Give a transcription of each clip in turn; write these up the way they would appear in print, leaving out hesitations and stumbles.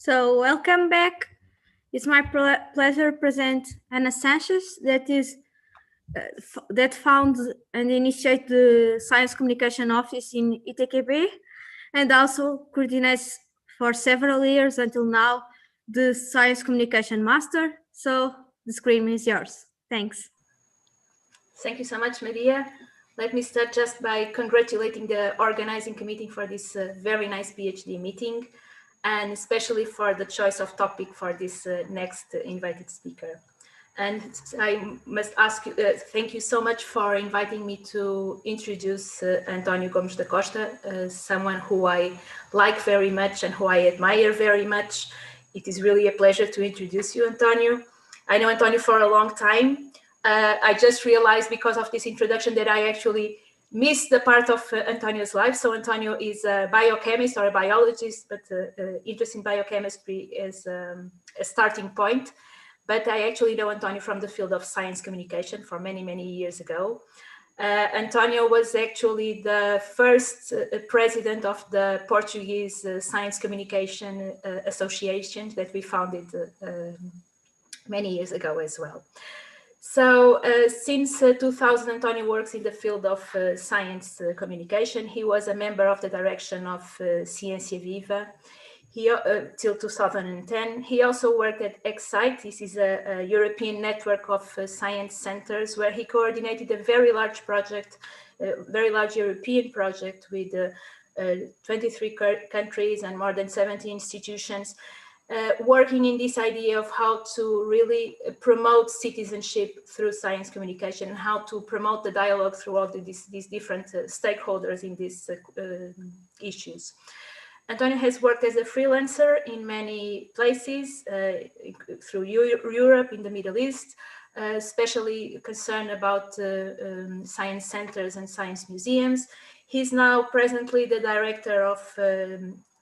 So welcome back. It's my pleasure to present Ana Sanchez, that founded and initiated the Science Communication Office in ITQB, and also coordinates for several years until now the Science Communication Master. So the screen is yours. Thanks. Thank you so much, Maria. Let me start just by congratulating the organizing committee for this very nice PhD meeting, and especially for the choice of topic for this next invited speaker. And I must ask you, thank you so much for inviting me to introduce António Gomes da Costa, someone who I like very much and who I admire very much. It is really a pleasure to introduce you, António. I know António for a long time. I just realized because of this introduction that I actually missed the part of António's life. So António is a biochemist or a biologist, but interest in biochemistry is a starting point. But I actually know António from the field of science communication for many, many years ago. António was actually the first president of the Portuguese Science Communication Association that we founded many years ago as well. So since 2000, António works in the field of science communication. He was a member of the direction of Ciência Viva till 2010. He also worked at Excite. This is a European network of science centers where he coordinated a very large project, a very large European project with 23 countries and more than 70 institutions. Working in this idea of how to really promote citizenship through science communication, and how to promote the dialogue through all these different stakeholders in these issues. António has worked as a freelancer in many places through Europe, in the Middle East, especially concerned about science centers and science museums. He's now presently the director of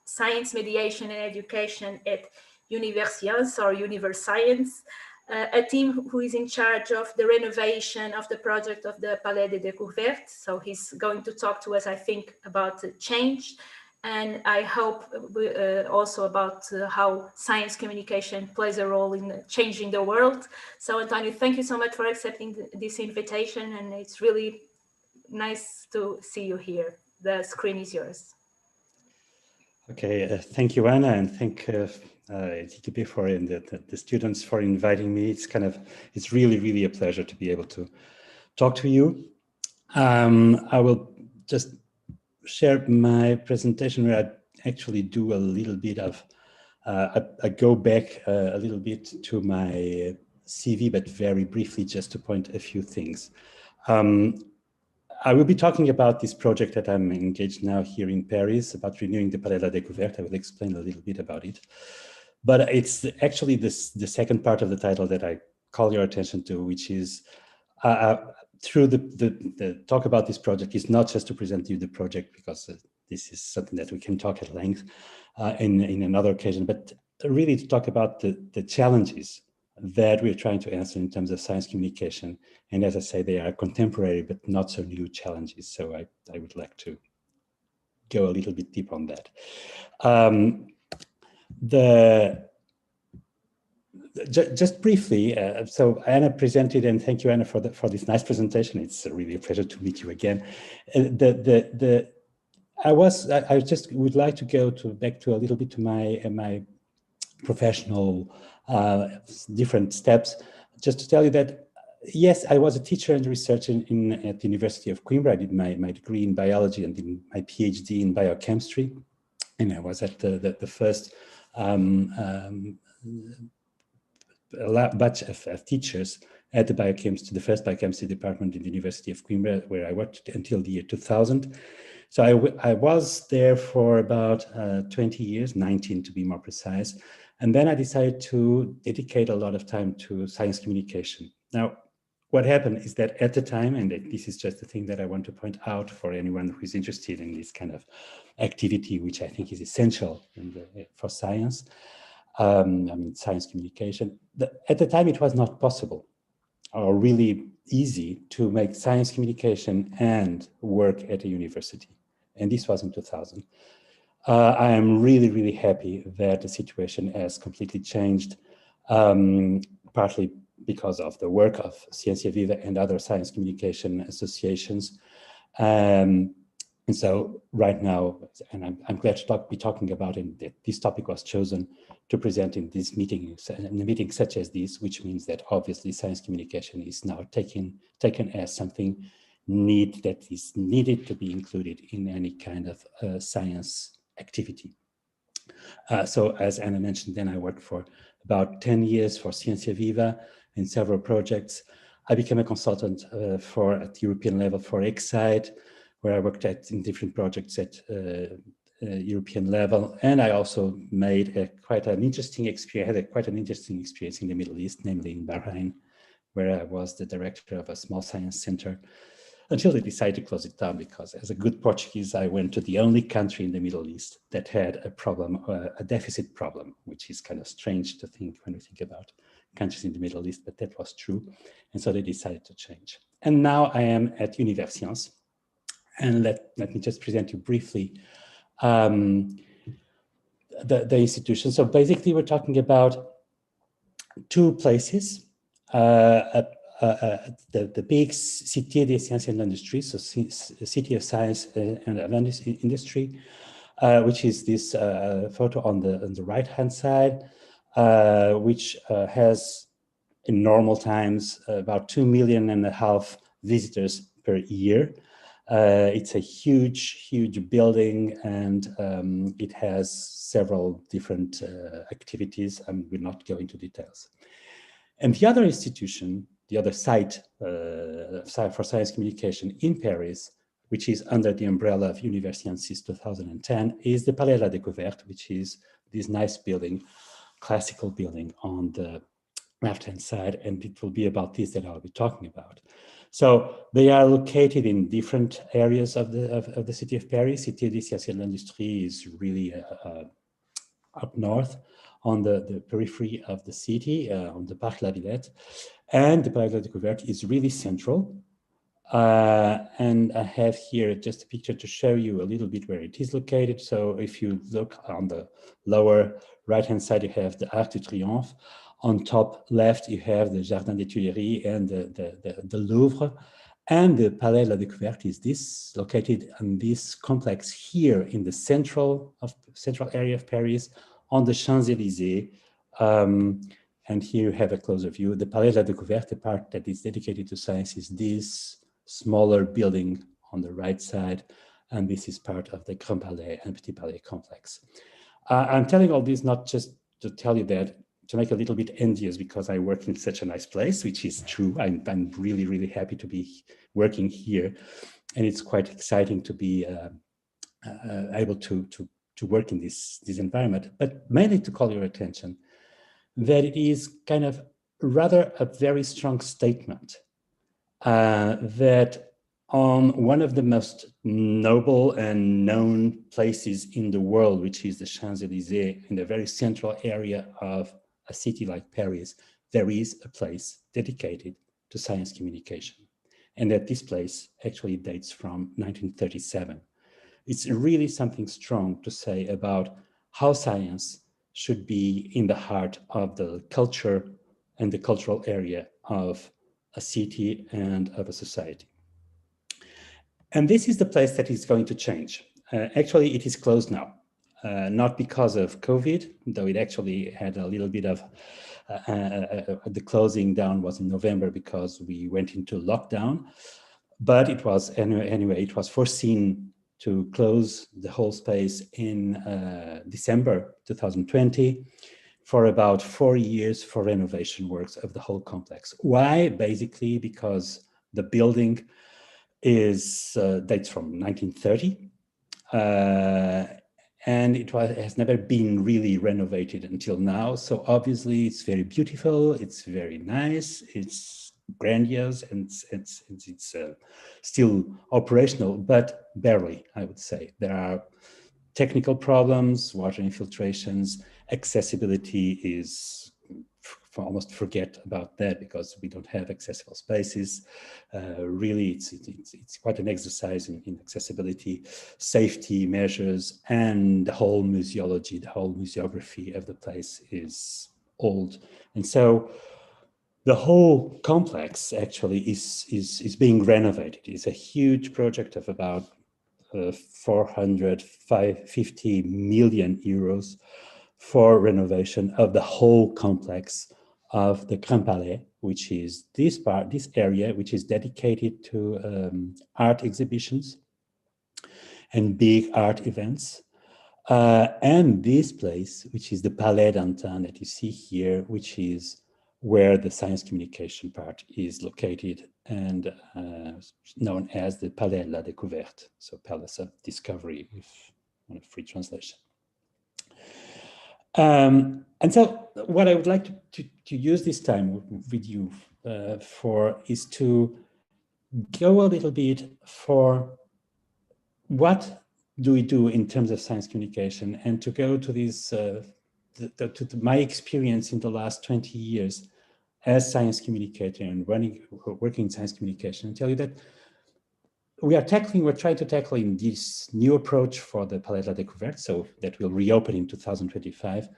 Science Mediation and Education at Universcience or Universe Science, a team who is in charge of the renovation of the project of the Palais des Découvertes. So he's going to talk to us, I think, about change. And I hope also about how science communication plays a role in changing the world. So António, thank you so much for accepting this invitation. And it's really nice to see you here. The screen is yours. Okay, thank you, Anna, and thank ITQB for and the students for inviting me. It's really a pleasure to be able to talk to you. I will just share my presentation where I actually do a little bit of, I go back a little bit to my CV, but very briefly just to point a few things. I will be talking about this project that I'm engaged now here in Paris about renewing the Palais de la Découverte. I will explain a little bit about it. But it's actually the second part of the title that I call your attention to, which is through the talk about this project is not just to present you the project, because this is something that we can talk at length in another occasion, but really to talk about the challenges that we're trying to answer in terms of science communication. And as I say, they are contemporary, but not so new challenges. So I would like to go a little bit deep on that. Just briefly, so Anna presented, and thank you, Anna, for this nice presentation. It's really a pleasure to meet you again. I just would like to go back to a little bit to my professional different steps, just to tell you that yes, I was a teacher and researcher at the University of Coimbra. I did my degree in biology and then my PhD in biochemistry, and I was at the first batch of teachers at the first biochemistry department in the University of Coimbra, where I worked until the year 2000. So I was there for about 20 years, 19 to be more precise. And then I decided to dedicate a lot of time to science communication. Now, what happened is that at the time, and this is just the thing that I want to point out for anyone who is interested in this kind of activity, which I think is essential for science, science communication. At the time, it was not possible or really easy to make science communication and work at a university. And this was in 2000. I am really, really happy that the situation has completely changed, partly because of the work of Ciencia Viva and other science communication associations. And so right now, and I'm glad to be talking about it, that this topic was chosen to present in this meeting, in a meeting such as this, which means that obviously science communication is now taken as something that is needed to be included in any kind of science activity. So as Anna mentioned, then I worked for about 10 years for Ciencia Viva in several projects. I became a consultant at the European level for Excite, where I worked in different projects at European level. And I also made quite an interesting experience in the Middle East, namely in Bahrain, where I was the director of a small science center, until they decided to close it down, because as a good Portuguese, I went to the only country in the Middle East that had a problem, a deficit problem, which is kind of strange to think when we think about countries in the Middle East, but that was true. And so they decided to change. And now I am at Universcience. And let me just present you briefly the institution. So basically, we're talking about two places. The big Cité des Sciences et de l'Industrie, so City of Science and Industry, which is this photo on the right-hand side, which has, in normal times, about 2.5 million visitors per year. It's a huge building, and it has several different activities, and we'll not go into details. And the other institution, the other site for science communication in Paris, which is under the umbrella of Universcience since 2010, is the Palais de la Découverte, which is this nice building, classical building on the left-hand side, and it will be about this that I'll be talking about. So they are located in different areas of the city of Paris. Cité des Sciences et de l'Industrie is really up north on the periphery of the city, on the Parc La Villette. And the Palais de la Découverte is really central. And I have here just a picture to show you a little bit where it is located. So if you look on the lower right-hand side, you have the Arc de Triomphe. On top left, you have the Jardin des Tuileries and the Louvre. And the Palais de la Découverte is located in this complex here in the central area of Paris, on the Champs-Élysées. And here you have a closer view. The Palais de la Découverte, the part that is dedicated to science, is this smaller building on the right side. And this is part of the Grand Palais and Petit Palais complex. I'm telling all this not just to tell you that, to make a little bit envious because I work in such a nice place, which is true. I'm really, really happy to be working here. And it's quite exciting to be able to work in this environment, but mainly to call your attention that it is kind of rather a very strong statement that on one of the most noble and known places in the world, which is the Champs-Élysées, in the very central area of a city like Paris, there is a place dedicated to science communication. And that this place actually dates from 1937. It's really something strong to say about how science should be in the heart of the culture and the cultural area of a city and of a society. And this is the place that is going to change. Actually, it is closed now, not because of COVID, though it actually had a little bit of, the closing down was in November because we went into lockdown, but it was, anyway, it was foreseen to close the whole space in December 2020 for about 4 years for renovation works of the whole complex. Why? Basically because the building dates from 1930, and it has never been really renovated until now. So obviously it's very beautiful, it's very nice, it's grandiose, and it's still operational, but barely, I would say. There are technical problems, water infiltrations, accessibility is almost forget about that because we don't have accessible spaces. Really, it's quite an exercise in accessibility, safety measures, and the whole museology, the whole museography of the place is old. And so the whole complex actually is being renovated. It's a huge project of about 450 million euros for renovation of the whole complex of the Grand Palais, which is this area, which is dedicated to art exhibitions and big art events. And this place, which is the Palais d'Antin that you see here, which is where the science communication part is located and known as the Palais de la Découverte, so Palace of Discovery, if on a free translation. And so what I would like to use this time with you for is to go a little bit for what do we do in terms of science communication, and to go to this, to my experience in the last 20 years as science communicator and working in science communication, and tell you that we're trying to tackle in this new approach for the Palais de la Découverte, so that will reopen in 2025,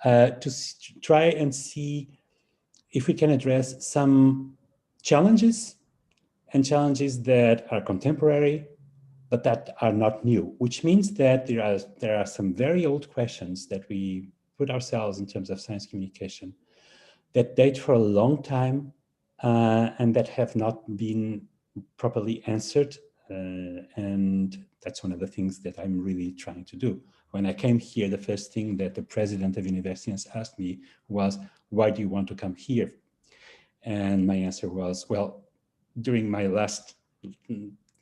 to try and see if we can address some challenges that are contemporary, but that are not new, which means that there are some very old questions that we put ourselves in terms of science communication that date for a long time and that have not been properly answered. And that's one of the things that I'm really trying to do. When I came here, the first thing that the president of Universitas asked me was, why do you want to come here? And my answer was, well, during my last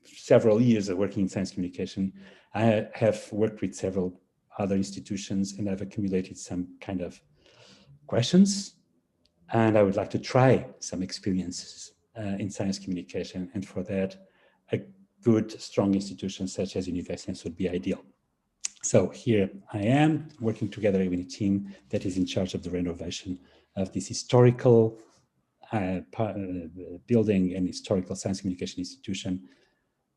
several years of working in science communication, I have worked with several other institutions and I've accumulated some kind of questions. And I would like to try some experiences in science communication. And for that, a good, strong institution such as Universitas would be ideal. So here I am working together with a team that is in charge of the renovation of this historical building and historical science communication institution,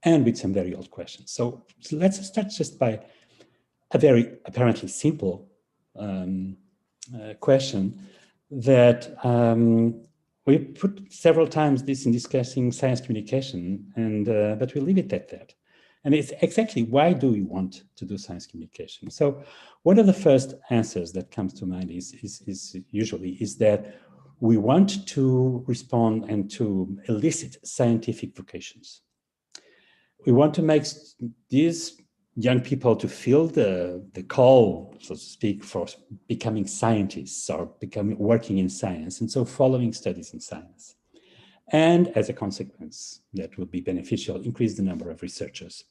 and with some very old questions. So let's start just by a very apparently simple question that we put several times this in discussing science communication, and but we'll leave it at that. And it's exactly, why do we want to do science communication? So one of the first answers that comes to mind is usually that we want to respond and to elicit scientific vocations. We want to make these young people to feel the call, so to speak, for becoming scientists or working in science, and so following studies in science. And as a consequence, that would be beneficial, increase the number of researchers.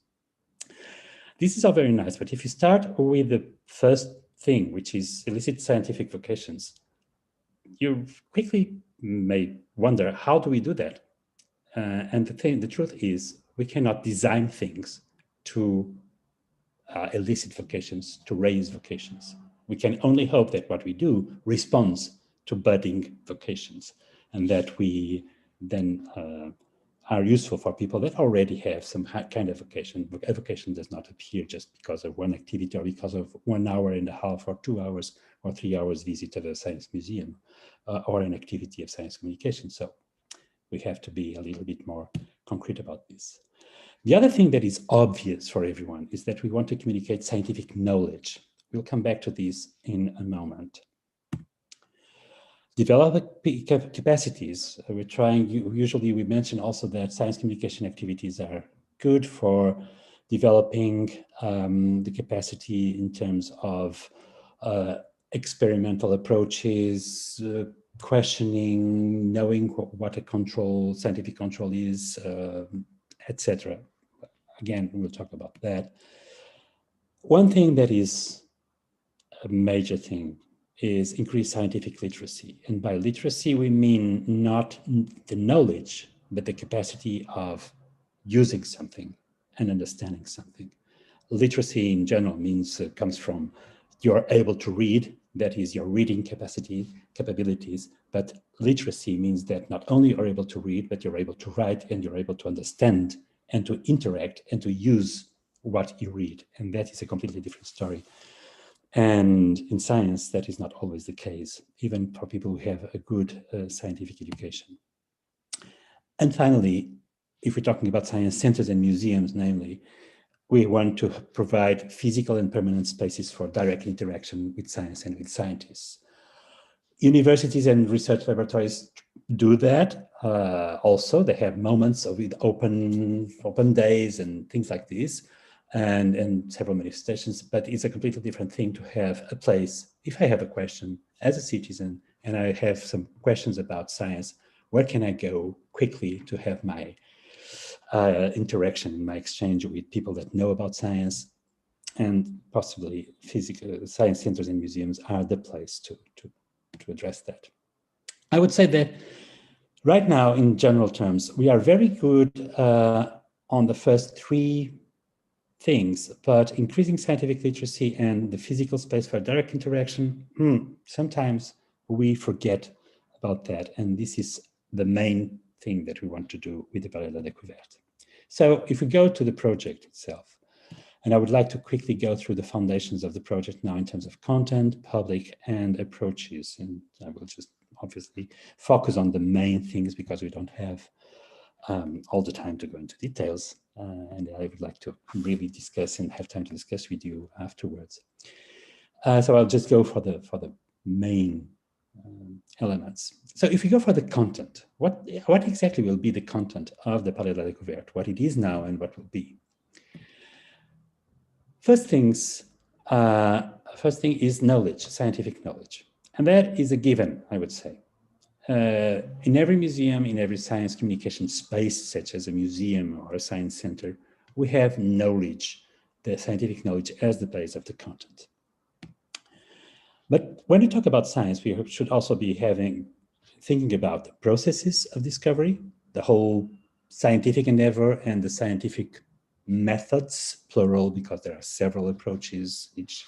This is all very nice, but if you start with the first thing, which is elicit scientific vocations, you quickly may wonder, how do we do that? And the truth is, we cannot design things to elicit vocations, to raise vocations. We can only hope that what we do responds to budding vocations, and that we then are useful for people that already have some kind of vocation. A vocation does not appear just because of one activity or because of 1 hour and a half or 2 hours or 3 hours visit at a science museum or an activity of science communication. So we have to be a little bit more concrete about this. The other thing that is obvious for everyone is that we want to communicate scientific knowledge. We'll come back to this in a moment. Develop capacities. We're trying, usually we mention also that science communication activities are good for developing the capacity in terms of experimental approaches, questioning, knowing what a scientific control is, etc. Again, we'll talk about that. One thing that is a major thing is increased scientific literacy. And by literacy, we mean not the knowledge, but the capacity of using something and understanding something. Literacy in general means comes from you're able to read that is your reading capabilities, but literacy means that not only are you able to read, but you're able to write and you're able to understand and to interact and to use what you read. And that is a completely different story. And in science, that is not always the case, even for people who have a good scientific education. And finally, if we're talking about science centers and museums, namely, we want to provide physical and permanent spaces for direct interaction with science and with scientists. Universities and research laboratories do that. Also, they have moments of open days and things like this, and several manifestations, but it's a completely different thing to have a place. If I have a question as a citizen and I have some questions about science, where can I go quickly to have my interaction, my exchange with people that know about science? And possibly physical science centers and museums are the place to address that. I would say that right now, in general terms, we are very good on the first three things, but increasing scientific literacy and the physical space for direct interaction, sometimes we forget about that. And this is the main thing that we want to do with the Palais de la Découverte. So if we go to the project itself, and I would like to quickly go through the foundations of the project now in terms of content, public, and approaches. And I will just obviously focus on the main things because we don't have all the time to go into details. And I would like to really discuss and have time to discuss with you afterwards. So I'll just go for the main elements. So if we go for the content, what exactly will be the content of the Palais de la Découverte, what it is now and what will be? First thing is knowledge, scientific knowledge. And that is a given, I would say. In every museum, in every science communication space, such as a museum or a science center, we have knowledge, the scientific knowledge as the base of the content. But when we talk about science, we should also be thinking about the processes of discovery, the whole scientific endeavor and the scientific methods, plural, because there are several approaches. Each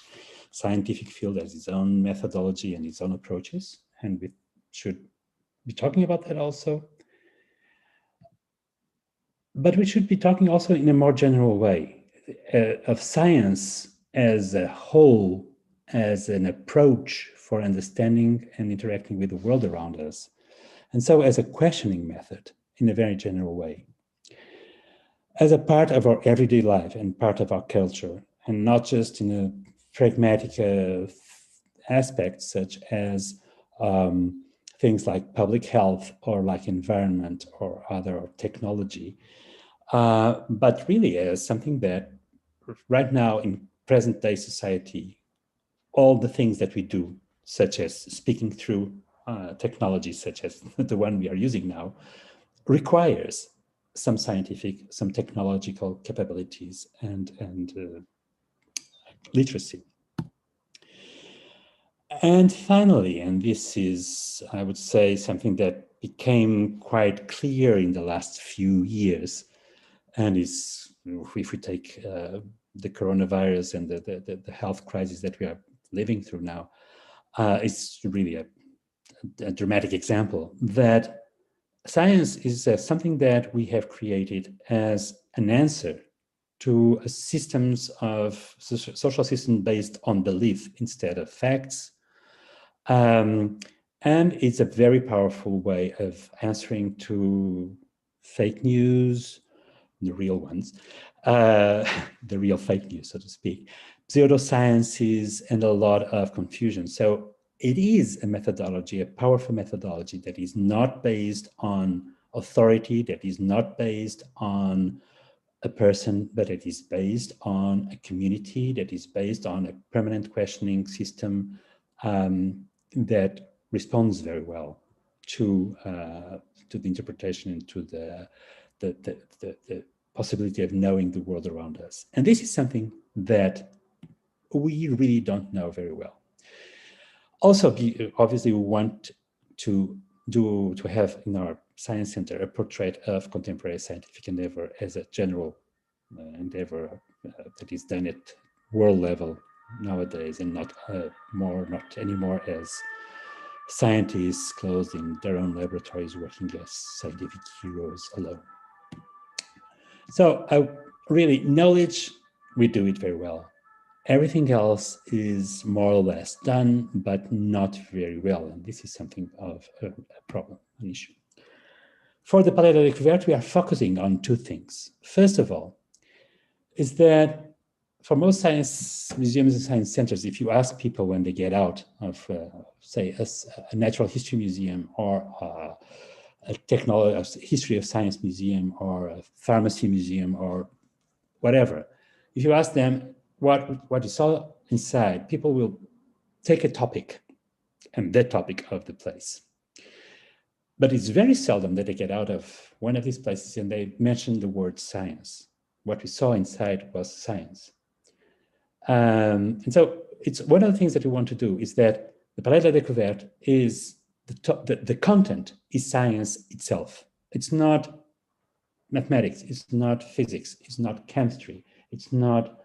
scientific field has its own methodology and its own approaches, and we should be talking about that also. But we should be talking also in a more general way of science as a whole, as an approach for understanding and interacting with the world around us. And so as a questioning method in a very general way. As a part of our everyday life and part of our culture, and not just in a pragmatic aspect, such as things like public health or like environment or other technology, but really as something that right now in present day society, all the things that we do, such as speaking through technologies such as the one we are using now, requires some scientific, some technological capabilities and literacy. And finally, and this is, I would say, something that became quite clear in the last few years, and is, if we take the coronavirus and the health crisis that we are living through now, it's really a dramatic example that science is something that we have created as an answer to a systems of social system based on belief instead of facts. And it's a very powerful way of answering to fake news, the real ones, the real fake news, so to speak, pseudosciences, and a lot of confusion. So it is a methodology, a powerful methodology that is not based on authority, that is not based on a person, but it is based on a community, that is based on a permanent questioning system that responds very well to the interpretation and to the possibility of knowing the world around us. And this is something that we really don't know very well. Also, obviously, we want to have in our science center a portrait of contemporary scientific endeavor as a general endeavor that is done at world level nowadays, and not anymore as scientists closed in their own laboratories working as scientific heroes alone. So really, knowledge, we do it very well. Everything else is more or less done, but not very well. And this is something of a problem, an issue. For the Palais de la Découverte, we are focusing on two things. First of all, is that for most science museums and science centers, if you ask people when they get out of, say, a natural history museum or a history of science museum or a pharmacy museum or whatever, if you ask them what you saw inside, people will take a topic and that topic of the place. But it's very seldom that they get out of one of these places and they mention the word science. What we saw inside was science. And so it's one of the things that we want to do is that the Palais de la Découverte is the content is science itself. It's not mathematics, it's not physics, it's not chemistry, it's not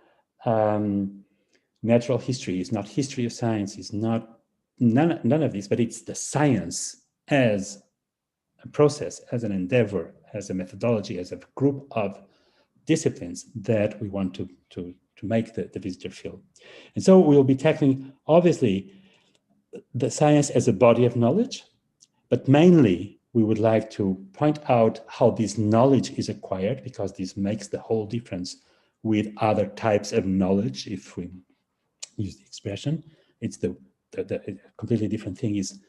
natural history, it's not history of science, it's not none of this, but it's the science as a process, as an endeavor, as a methodology, as a group of disciplines that we want to make the visitor feel. And so we'll be tackling, obviously, the science as a body of knowledge, but mainly we would like to point out how this knowledge is acquired, because this makes the whole difference with other types of knowledge, if we use the expression. It's the completely different thing is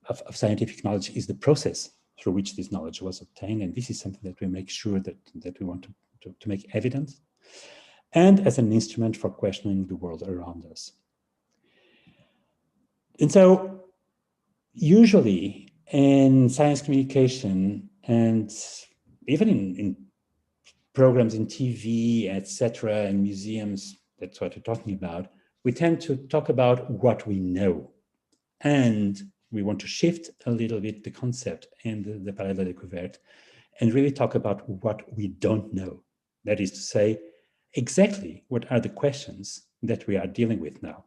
of scientific knowledge is the process through which this knowledge was obtained. And this is something that we make sure that we want to make evident, and as an instrument for questioning the world around us. And so usually in science communication and even in programs in TV, etc., and museums, that's what we're talking about, we tend to talk about what we know. And we want to shift a little bit the concept in the Palais de la Découverte and really talk about what we don't know. That is to say, exactly what are the questions that we are dealing with now.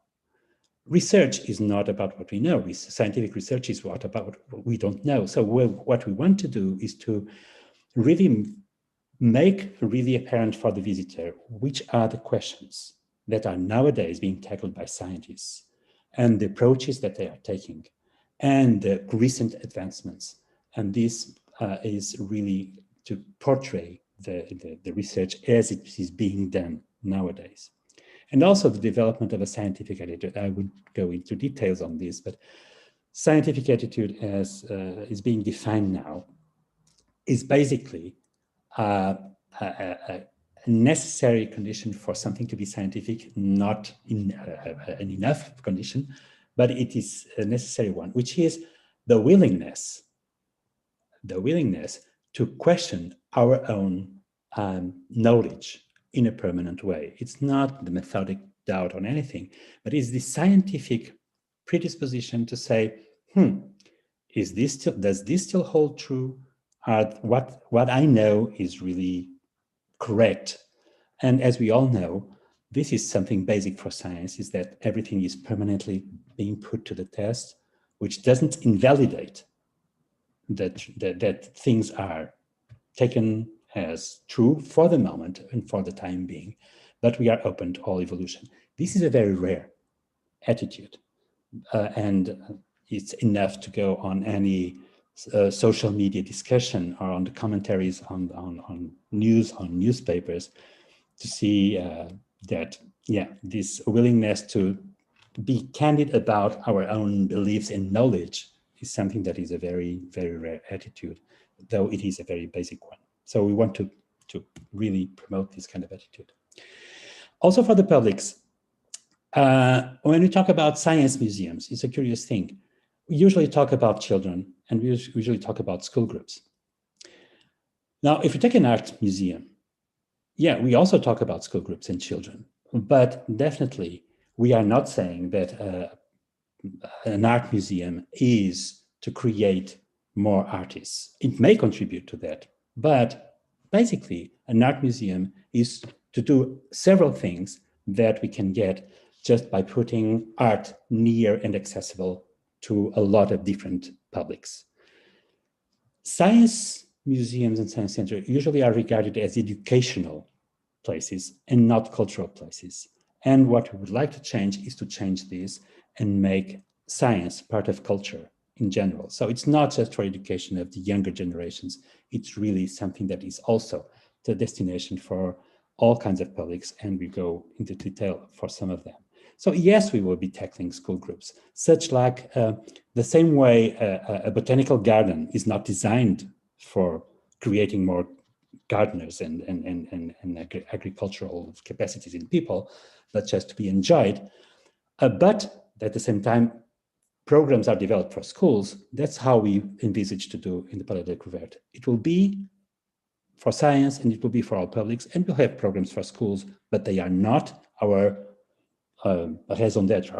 Research is not about what we know. Scientific research is about what we don't know. So what we want to do is to really make really apparent for the visitor which are the questions that are nowadays being tackled by scientists and the approaches that they are taking and the recent advancements. And this is really to portray the research as it is being done nowadays. And also the development of a scientific attitude. I wouldn't go into details on this, but scientific attitude as is being defined now is basically a necessary condition for something to be scientific, not an enough condition, but it is a necessary one, which is the willingness to question our own knowledge in a permanent way. It's not the methodic doubt on anything, but it's the scientific predisposition to say, does this still hold true? What I know is really correct. And as we all know, this is something basic for science, is that everything is permanently being put to the test, which doesn't invalidate that things are taken as true for the moment and for the time being, but we are open to all evolution. This is a very rare attitude, and it's enough to go on any social media discussion or on the commentaries on news, on newspapers, to see that, this willingness to be candid about our own beliefs and knowledge is something that is a very, very rare attitude, though it is a very basic one. So we want to really promote this kind of attitude. Also for the publics, when we talk about science museums, it's a curious thing. We usually talk about children and we usually talk about school groups. Now, if you take an art museum, we also talk about school groups and children, but definitely we are not saying that an art museum is to create more artists. It may contribute to that, but basically an art museum is to do several things that we can get just by putting art near and accessible to a lot of different publics. Science museums and science centers usually are regarded as educational places and not cultural places. And what we would like to change is to change this and make science part of culture in general. So it's not just for education of the younger generations, it's really something that is also the destination for all kinds of publics, and we go into detail for some of them. So yes, we will be tackling school groups, such like the same way a botanical garden is not designed for creating more gardeners and agricultural capacities in people, but just to be enjoyed. But at the same time, programs are developed for schools. That's how we envisage to do in the Palais de Découverte. It will be for science and it will be for all publics, and we'll have programs for schools, but they are not our raison d'être,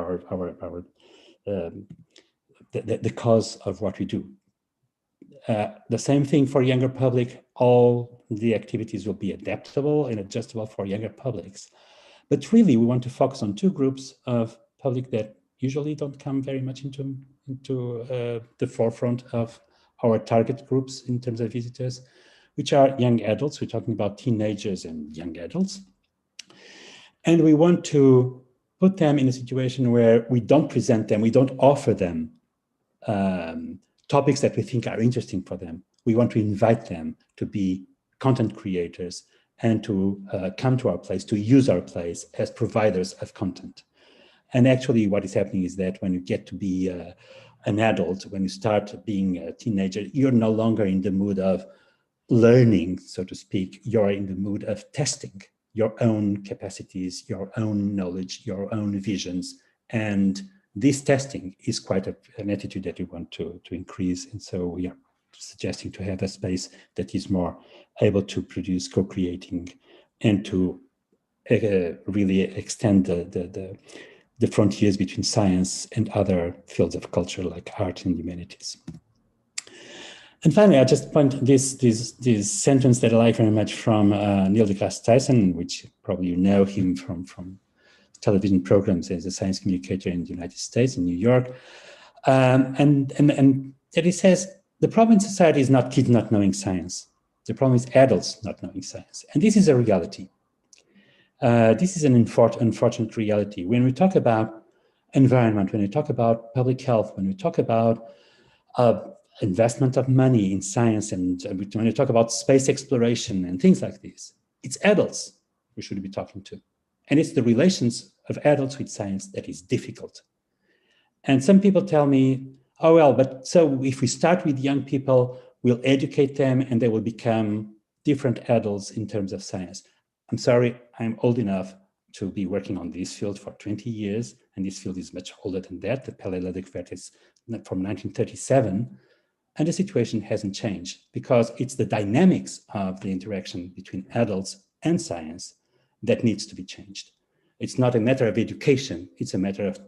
the cause of what we do. The same thing for younger public. All the activities will be adaptable and adjustable for younger publics. But really, we want to focus on two groups of public that usually don't come very much into the forefront of our target groups in terms of visitors, which are young adults. We're talking about teenagers and young adults. And we want to put them in a situation where we don't present them, we don't offer them topics that we think are interesting for them. We want to invite them to be content creators and to come to our place, to use our place as providers of content. And actually what is happening is that when you get to be an adult, when you start being a teenager, you're no longer in the mood of learning, so to speak. You're in the mood of testing your own capacities, your own knowledge, your own visions. And this testing is quite an attitude that we want to increase. And so we are suggesting to have a space that is more able to produce co-creating and to really extend the frontiers between science and other fields of culture like art and humanities. And finally, I just point this sentence that I like very much from Neil deGrasse Tyson, which probably you know him from television programs as a science communicator in the United States, in New York. And that he says, the problem in society is not kids not knowing science. The problem is adults not knowing science. And this is a reality. This is an unfortunate reality. When we talk about environment, when we talk about public health, when we talk about investment of money in science, and when we talk about space exploration and things like this, it's adults we should be talking to. And it's the relations of adults with science that is difficult. And some people tell me, oh, well, but so if we start with young people, we'll educate them and they will become different adults in terms of science. I'm sorry, I'm old enough to be working on this field for 20 years, and this field is much older than that. The Palais de Découverte is from 1937, and the situation hasn't changed because it's the dynamics of the interaction between adults and science that needs to be changed. It's not a matter of education, it's a matter of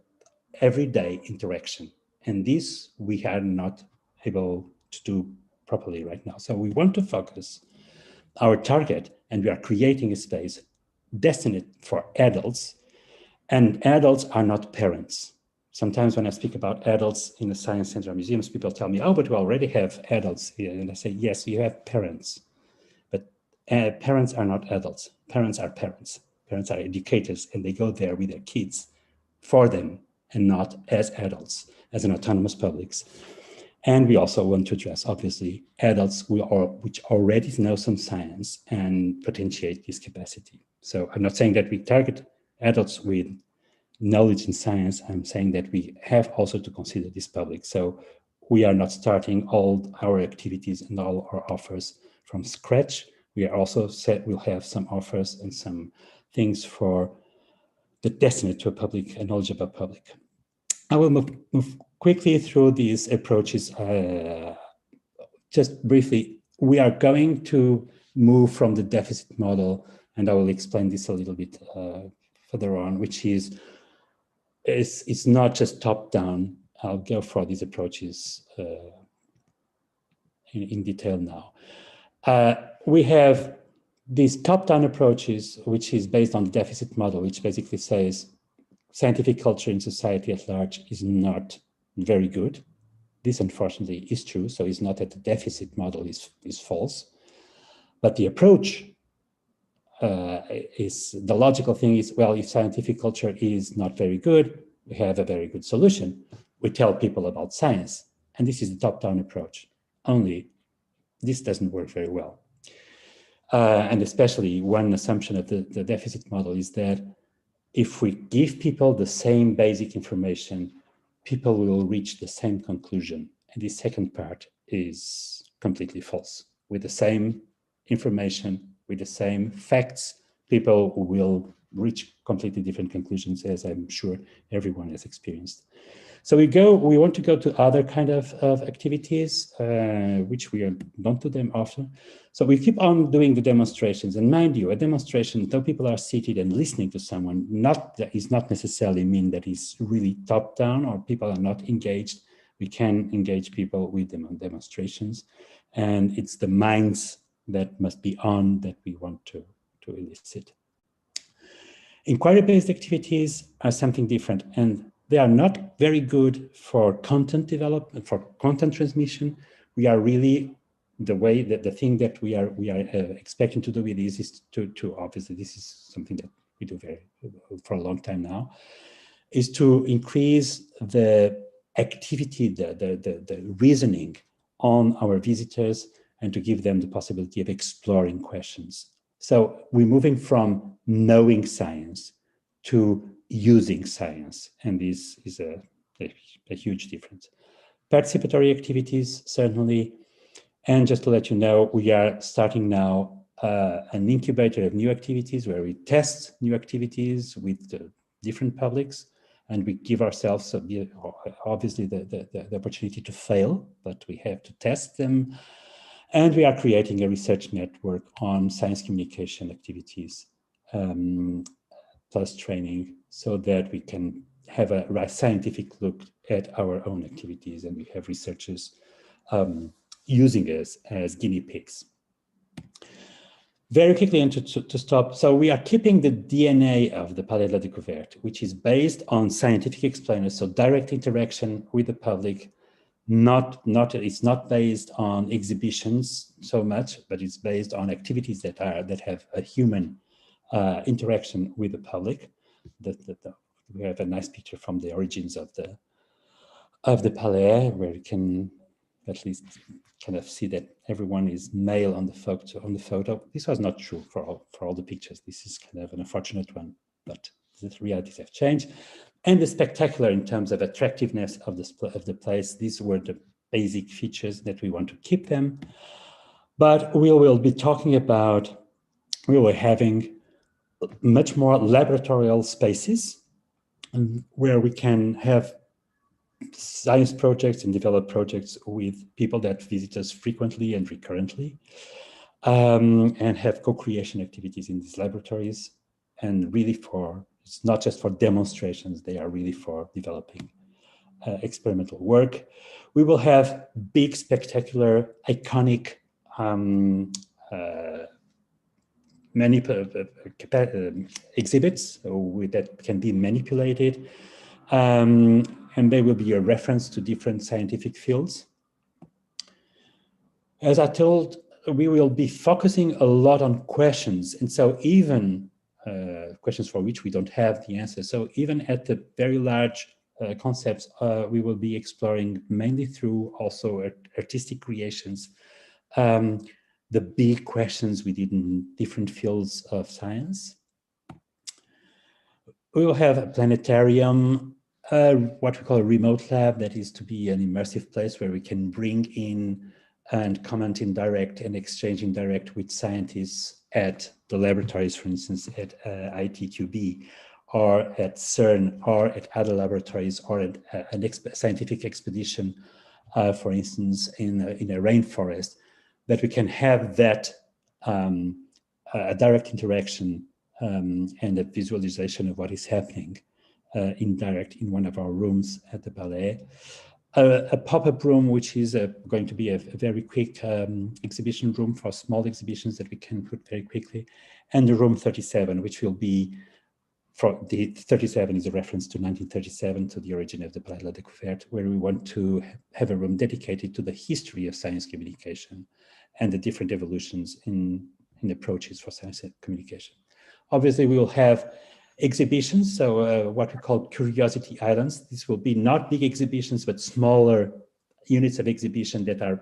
everyday interaction. And this we are not able to do properly right now. So we want to focus our target, and we are creating a space destined for adults, and adults are not parents. Sometimes when I speak about adults in the science center or museums, people tell me, oh, but we already have adults here. And I say, yes, you have parents, but parents are not adults. Parents are parents. Parents are educators, and they go there with their kids for them and not as adults, as an autonomous publics. And we also want to address, obviously, adults which already know some science and potentiate this capacity. So I'm not saying that we target adults with knowledge in science. I'm saying that we have also to consider this public. So we are not starting all our activities and all our offers from scratch. We are also we'll have some offers and some things for the destined to a public, a knowledgeable public. I will move quickly through these approaches. Just briefly, we are going to move from the deficit model, and I will explain this a little bit further on, which is it's not just top-down. I'll go for these approaches in detail now. We have these top-down approaches, which is based on the deficit model, which basically says scientific culture in society at large is not very good. This unfortunately is true, so it's not that the deficit model is false, but the approach is, the logical thing is, well, if scientific culture is not very good, we have a very good solution. We tell people about science, and this is the top-down approach. Only this doesn't work very well. And especially one assumption of the deficit model is that if we give people the same basic information, people will reach the same conclusion. And the second part is completely false. With the same information, with the same facts, people will reach completely different conclusions, as I'm sure everyone has experienced. So we want to go to other kind of activities, which we don't do them often. So we keep on doing the demonstrations. And mind you, a demonstration, though people are seated and listening to someone, is not necessarily mean that it's really top down or people are not engaged. We can engage people with demonstrations. And it's the minds that must be on that we want to elicit. Inquiry-based activities are something different, and they are not very good for content development, for content transmission. We are really, the thing that we are expecting to do with this is to obviously, this is something that we do for a long time now, is to increase the activity, the reasoning on our visitors, and to give them the possibility of exploring questions. So we're moving from knowing science to using science, and this is a huge difference. Participatory activities, certainly, and just to let you know, we are starting now an incubator of new activities where we test new activities with different publics, and we give ourselves obviously the opportunity to fail, but we have to test them. And we are creating a research network on science communication activities plus training, so that we can have a scientific look at our own activities, and we have researchers using us as guinea pigs. Very quickly, and to stop, so we are keeping the DNA of the Palais de la Découverte, which is based on scientific explainers, so direct interaction with the public. It's not based on exhibitions so much, but it's based on activities that have a human interaction with the public. We have a nice picture from the origins of the Palais, where you can at least kind of see that everyone is male on the photo. This was not true for all the pictures. This is kind of an unfortunate one, but the realities have changed. And the spectacular in terms of attractiveness of the place. These were the basic features that we want to keep them. But we will be talking about, we were having much more laboratorial spaces where we can have science projects and develop projects with people that visit us frequently and recurrently, and have co-creation activities in these laboratories. And really it's not just for demonstrations, they are really for developing experimental work. We will have big, spectacular, iconic exhibits that can be manipulated, and they will be a reference to different scientific fields. As I told, we will be focusing a lot on questions, and so even questions for which we don't have the answer. So even at the very large concepts, we will be exploring mainly through also artistic creations, the big questions within different fields of science. We will have a planetarium, what we call a remote lab, that is to be an immersive place where we can bring in and comment in direct and exchange in direct with scientists at the laboratories, for instance, at ITQB, or at CERN, or at other laboratories, or at a scientific expedition, for instance, in a rainforest, that we can have that a direct interaction and a visualization of what is happening in one of our rooms at the Palais. A pop-up room, which is going to be a very quick exhibition room for small exhibitions that we can put very quickly, and the room 37, which will be the 37 is a reference to 1937, to the origin of the Palais de la Découverte, where we want to have a room dedicated to the history of science communication and the different evolutions in approaches for science communication. Obviously, we will have exhibitions, so what we call curiosity islands. This will be not big exhibitions, but smaller units of exhibition that are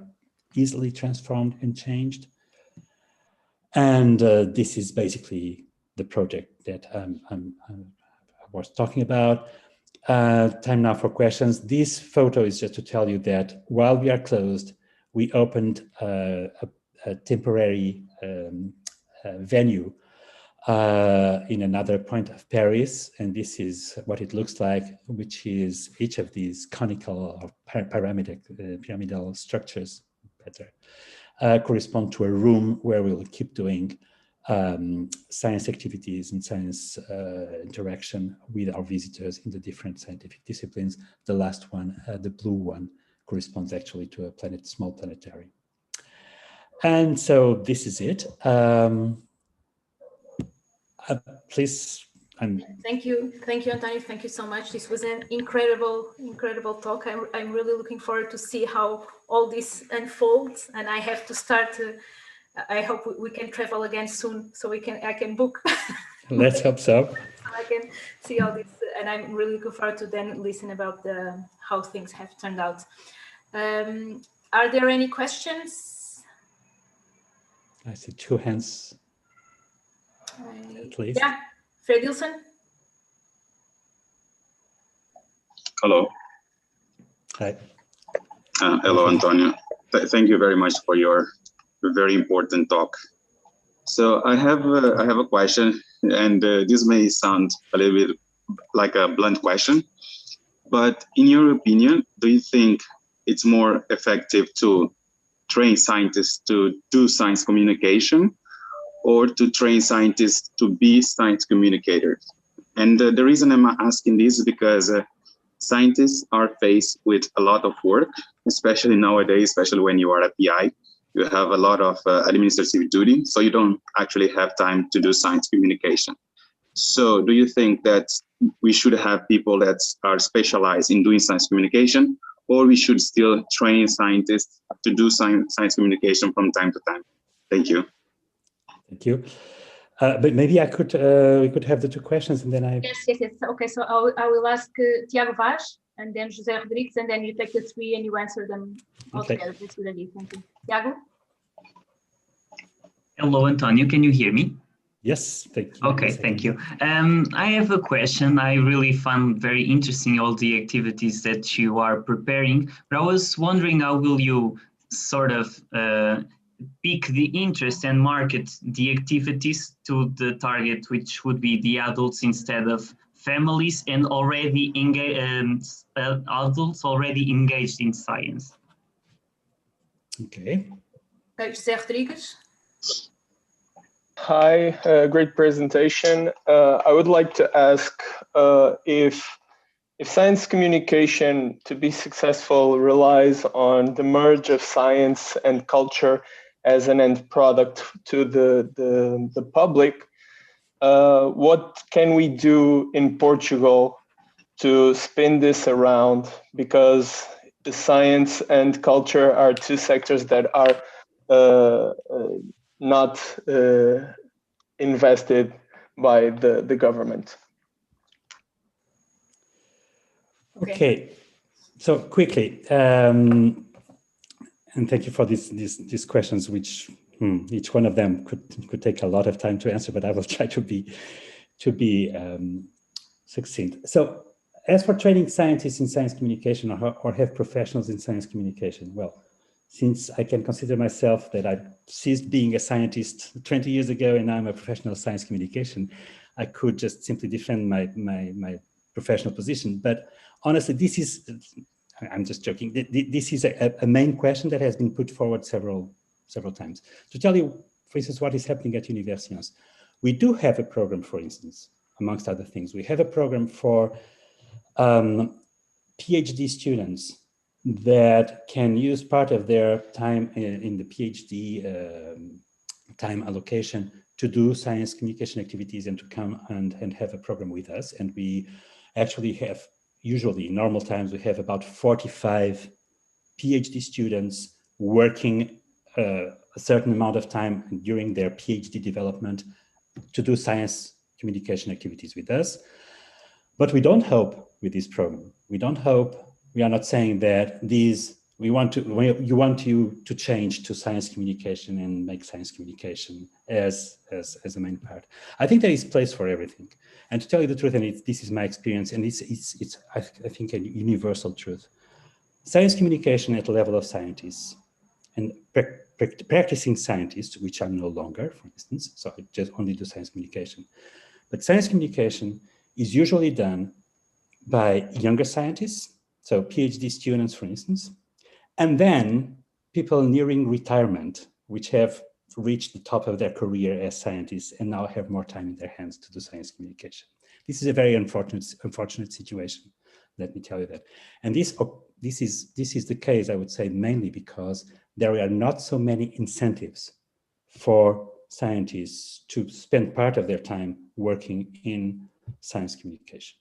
easily transformed and changed. And this is basically the project that I was talking about. Time now for questions. This photo is just to tell you that while we are closed, we opened a temporary venue in another point of Paris, and this is what it looks like, which is each of these conical or pyramidal structures correspond to a room where we will keep doing science activities and science interaction with our visitors in the different scientific disciplines. The last one, the blue one, corresponds actually to a small planetarium. And so this is it. Please. Thank you, António. Thank you so much. This was an incredible talk. I'm really looking forward to see how all this unfolds. And I have to start. I hope we can travel again soon, so I can book. Let's hope so. So I can see all this, and I'm really looking forward to then listen about how things have turned out. Are there any questions? I see two hands. At least. Yeah, Fredilson. Hello. Hi. Hello, António. Thank you very much for your very important talk. So I have a question, and this may sound a little bit like a blunt question, but in your opinion, do you think it's more effective to train scientists to do science communication, or to train scientists to be science communicators? And the reason I'm asking this is because scientists are faced with a lot of work, especially nowadays, especially when you are a PI. You have a lot of administrative duty, so you don't actually have time to do science communication. So do you think that we should have people that are specialized in doing science communication, or we should still train scientists to do science communication from time to time? Thank you. Thank you. But maybe I could we could have the two questions, and then I. Yes. Okay, so I will ask Tiago Vaz, and then José Rodrigues, and then you take the three and you answer them all together. That's good idea. Thank you. Tiago? Hello, António. Can you hear me? Yes, thank you. Okay, thank you. I have a question. I really found very interesting all the activities that you are preparing, but I was wondering how will you sort of pick the interest and market the activities to the target, which would be the adults instead of families and already adults already engaged in science. Okay. José Rodrigues. Hi, great presentation. I would like to ask if science communication to be successful relies on the merge of science and culture as an end product to the public, what can we do in Portugal to spin this around? Because the science and culture are two sectors that are not invested by the government. Okay. So quickly, and thank you for these questions, which each one of them could take a lot of time to answer, but I will try to be succinct. So, as for training scientists in science communication or have professionals in science communication, well, since I can consider myself that I ceased being a scientist 20 years ago and I'm a professional science communication, I could just simply defend my professional position. But honestly, this is, I'm just joking, this is a main question that has been put forward several times. To tell you, for instance, what is happening at Universions, we do have a program, for instance, amongst other things. We have a program for PhD students that can use part of their time in the PhD time allocation to do science communication activities and to come and have a program with us. And we actually have, usually in normal times, we have about 45 PhD students working a certain amount of time during their PhD development to do science communication activities with us. But we don't hope with this program. We don't hope, we are not saying that you want you to change to science communication and make science communication as a main part. I think there is place for everything. And to tell you the truth, and this is my experience, and it's I think a universal truth. Science communication at the level of scientists and practicing scientists, which I'm no longer, for instance, so I just only do science communication. But science communication is usually done by younger scientists, so PhD students, for instance, and then people nearing retirement, which have reached the top of their career as scientists and now have more time in their hands to do science communication. This is a very unfortunate situation, let me tell you that. And this is the case, I would say, mainly because there are not so many incentives for scientists to spend part of their time working in science communication.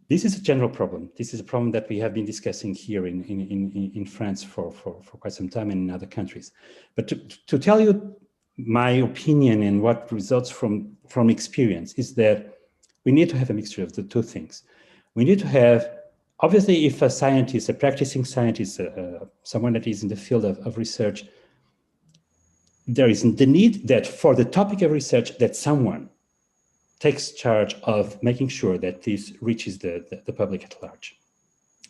This is a general problem. This is a problem that we have been discussing here in France for quite some time and in other countries. But to tell you my opinion and what results from experience is that we need to have a mixture of the two things. We need to have, obviously, if a scientist, a practicing scientist, someone that is in the field of research, there is the need that for the topic of research that someone takes charge of making sure that this reaches the public at large.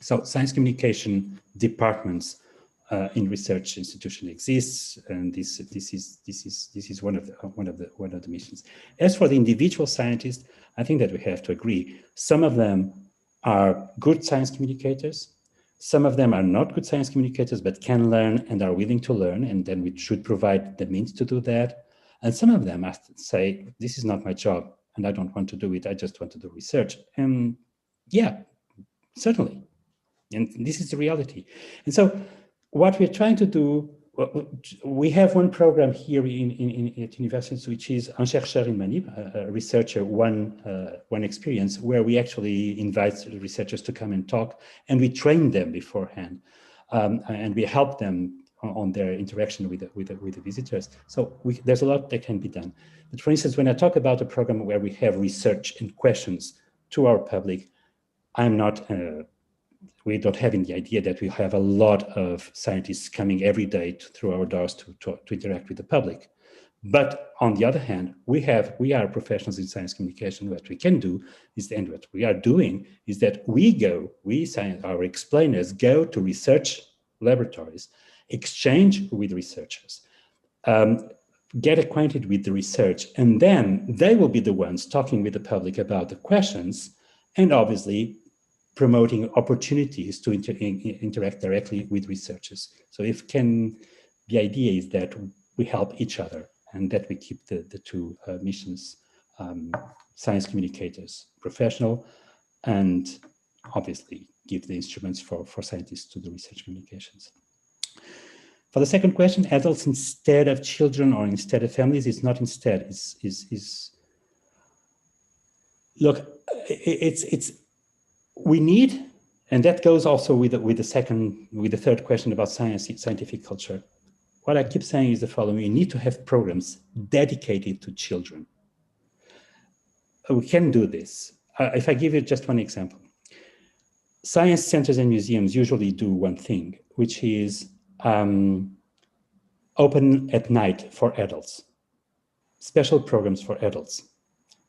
So science communication departments in research institution exists, and this is one of the missions. As for the individual scientists, I think that we have to agree. Some of them are good science communicators. Some of them are not good science communicators, but can learn and are willing to learn, and then we should provide the means to do that. And some of them say, this is not my job, and I don't want to do it, I just want to do research. And yeah, certainly. And this is the reality. And so what we're trying to do, we have one program here at universities, which is Un chercheur in manip, a researcher, one experience, where we actually invite researchers to come and talk, and we train them beforehand, and we help them on their interaction with the visitors. So there's a lot that can be done. But for instance, when I talk about a program where we have research and questions to our public, I'm not, we don't have the idea that we have a lot of scientists coming every day through our doors to interact with the public. But on the other hand, we are professionals in science communication. What we can do is, and what we are doing is that our explainers go to research laboratories, exchange with researchers, get acquainted with the research, and then they will be the ones talking with the public about the questions, and obviously promoting opportunities to interact directly with researchers. So the idea is that we help each other and that we keep the two missions, science communicators, professional, and obviously give the instruments for scientists to do research communications. For the second question, adults instead of children or instead of families, it's not instead, look, we need, and that goes also with the third question about scientific culture. What I keep saying is the following: we need to have programs dedicated to children. We can do this. If I give you just one example, science centers and museums usually do one thing, which is open at night for adults, special programs for adults.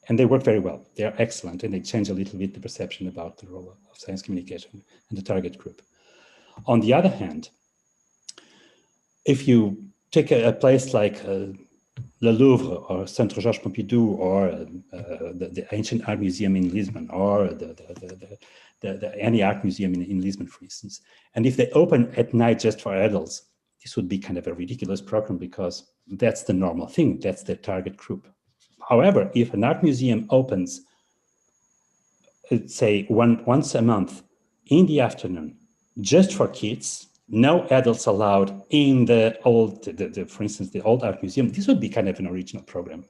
And they work very well. They are excellent, and they change a little bit the perception about the role of science communication and the target group. On the other hand, if you take a place like Le Louvre or Centre Georges Pompidou or the Ancient Art Museum in Lisbon or any art museum in Lisbon, for instance, and if they open at night just for adults, this would be kind of a ridiculous program because that's the normal thing, that's their target group. However, if an art museum opens, say once a month in the afternoon, just for kids, no adults allowed in the old, for instance, the old art museum. This would be kind of an original program.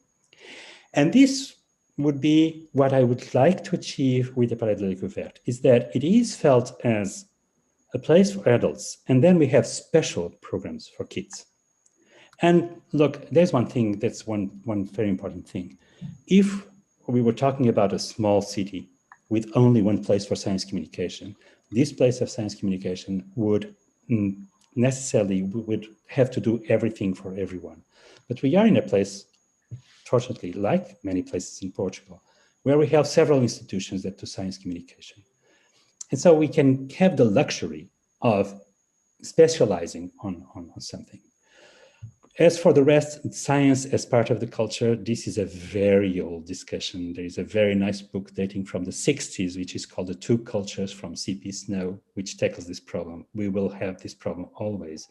And this would be what I would like to achieve with the Palais de la Découverte, is that it is felt as a place for adults, and then we have special programs for kids. And look, there's one thing that's one very important thing. If we were talking about a small city with only one place for science communication, this place of science communication would necessarily would have to do everything for everyone. But we are in a place, fortunately, like many places in Portugal, where we have several institutions that do science communication. And so we can have the luxury of specializing on something. As for the rest, science as part of the culture, this is a very old discussion. There is a very nice book dating from the 60s, which is called The Two Cultures from C.P. Snow, which tackles this problem. We will have this problem always.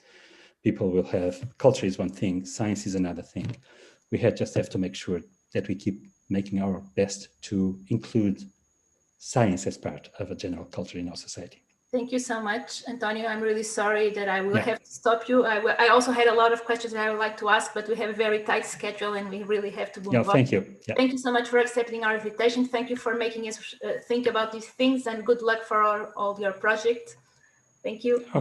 People will have, culture is one thing, science is another thing. We just have to make sure that we keep making our best to include science as part of a general culture in our society. Thank you so much, António. I'm really sorry that I will have to stop you. I also had a lot of questions that I would like to ask, but we have a very tight schedule and we really have to move on. Thank you. Thank you so much for accepting our invitation. Thank you for making us think about these things, and good luck for all your projects. Thank you.